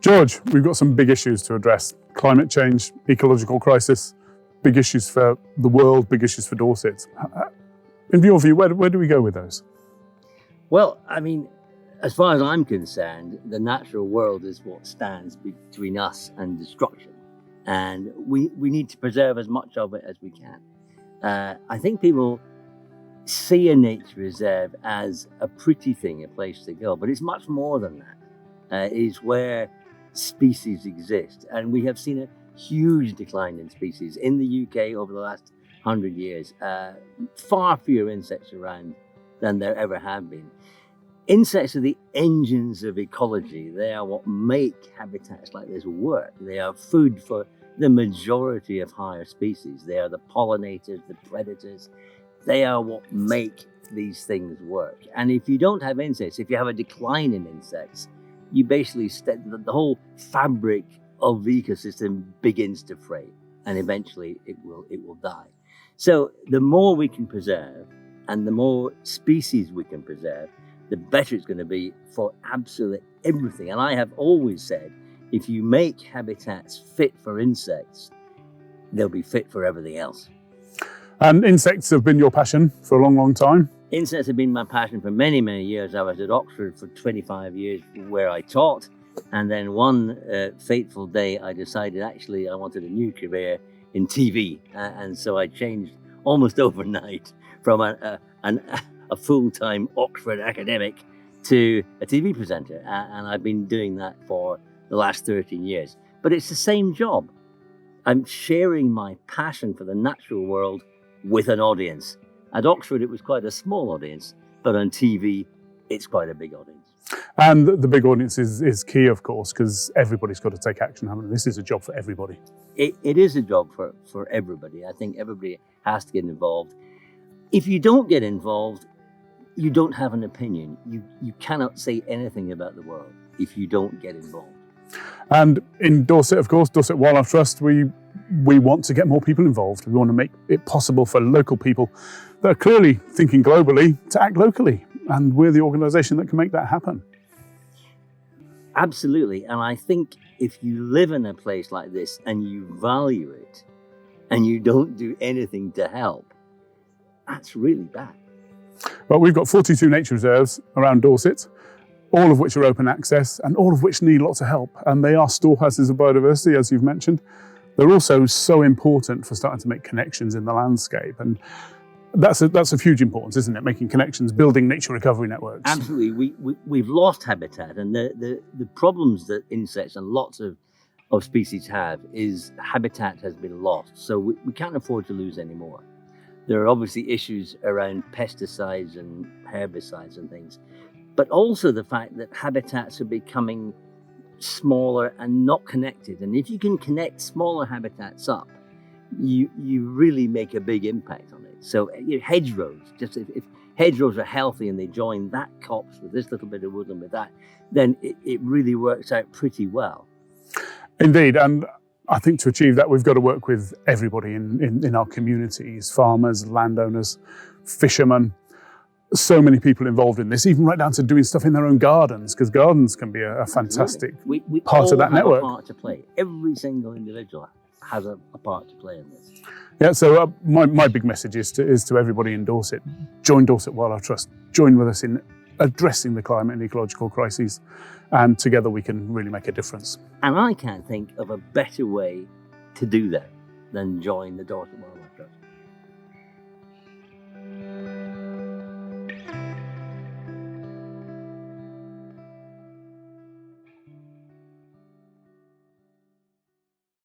George, we've got some big issues to address. Climate change, ecological crisis, big issues for the world, big issues for Dorset. In your view, where do we go with those? Well, I mean, as far as I'm concerned, the natural world is what stands between us and destruction. And we need to preserve as much of it as we can. I think people see a nature reserve as a pretty thing, a place to go, but it's much more than that. It is where species exist. And we have seen a huge decline in species in the UK over the last 100 years. Far fewer insects around than there ever have been. Insects are the engines of ecology. They are what make habitats like this work. They are food for the majority of higher species. They are the pollinators, the predators. They are what make these things work. And if you don't have insects, if you have a decline in insects, you basically, the whole fabric of the ecosystem begins to fray, and eventually it will die. So the more we can preserve and the more species we can preserve, the better it's going to be for absolutely everything. And I have always said, if you make habitats fit for insects, they'll be fit for everything else. And insects have been your passion for a long, long time? Insects have been my passion for many, many years. I was at Oxford for 25 years where I taught. And then one fateful day, I decided actually I wanted a new career in TV. And so I changed almost overnight from a full-time Oxford academic to a TV presenter. And I've been doing that for the last 13 years. But it's the same job. I'm sharing my passion for the natural world with an audience. At Oxford, it was quite a small audience, but on TV, it's quite a big audience. And the big audience is key, of course, because everybody's got to take action, haven't they? This is a job for everybody. It is a job for everybody. I think everybody has to get involved. If you don't get involved, you don't have an opinion. You cannot say anything about the world if you don't get involved. And in Dorset, of course, Dorset Wildlife Trust, we want to get more people involved. We want to make it possible for local people that are clearly thinking globally to act locally. And we're the organisation that can make that happen. Absolutely. And I think if you live in a place like this and you value it and you don't do anything to help, that's really bad. Well, we've got 42 nature reserves around Dorset, all of which are open access and all of which need lots of help. And they are storehouses of biodiversity, as you've mentioned. They're also so important for starting to make connections in the landscape. And that's of huge importance, isn't it? Making connections, building nature recovery networks. Absolutely. We've lost habitat. And the problems that insects and lots of species have is habitat has been lost. So we can't afford to lose any more. There are obviously issues around pesticides and herbicides and things, but also the fact that habitats are becoming smaller and not connected. And if you can connect smaller habitats up, you really make a big impact on it. So hedgerows, just if hedgerows are healthy and they join that copse with this little bit of woodland with that, then it really works out pretty well. Indeed, and I think to achieve that, we've got to work with everybody in our communities, farmers, landowners, fishermen. So many people involved in this, even right down to doing stuff in their own gardens, because gardens can be a fantastic part of that network. We all have a part to play. Every single individual has a part to play in this. Yeah, so my big message is to everybody in Dorset, join Dorset Wildlife Trust, join with us in addressing the climate and ecological crises, and together we can really make a difference. And I can't think of a better way to do that than join the Dorset Wildlife